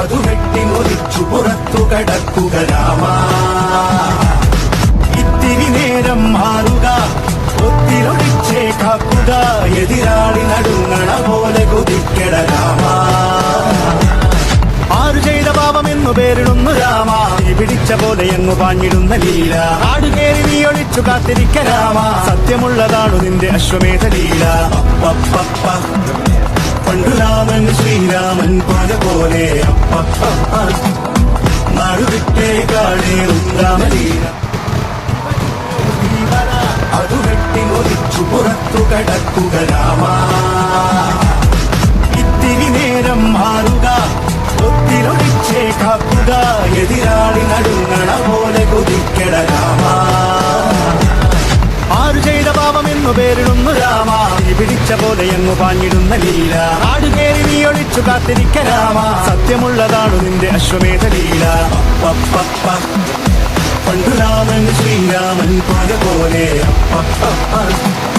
അതു വെട്ടി മുറിച്ചു പുറത്തു കടക്കുക രാമ. ഇത്തിരി നേരം മാറുക, ഒത്തിരൊഴിച്ചേ കാക്കുക, എതിരാളി നടുങ്ങണ പോലെ കുതിക്കട രാമ. ആരു ചെയ്ത പാപമെന്നു പേരിടുന്നു രാമ, നീ പിടിച്ച പോലെ എന്നു പാഞ്ഞിടുന്ന ലീല. ആടുകേറി നീ ഒളിച്ചു കാത്തിരിക്ക രാമ, സത്യമുള്ളതാണു നിന്റെ അശ്വമേധ ലീല. പണ്ടു രാമൻ ശ്രീരാമൻ പോലെ നാടുവിട്ടേ കാടേറും രാമലീല. അതു വെട്ടി ഒലിച്ചു പുറത്തു കടക്കുക രാമ. ഇത്തിരി നേരം മാറുക, ഒത്തിരൊഴിച്ചേ കാക്കുക, എതിരാളി നടുങ്ങണ പോലെ കുതിക്കട രാമ. ആരു ചെയ്ത പാപമെന്നു പേരിടുന്നു രാമ, നീ പിടിച്ച പോലെ എന്നു പാഞ്ഞിടുന്ന ലീല. ആടുകേറി നീ ഒളിച്ചു കാത്തിരിക്ക രാമ, സത്യമുള്ളതാണു നിന്റെ അശ്വമേധ ലീല. പണ്ടു രാമൻ ശ്രീരാമൻ പോലെ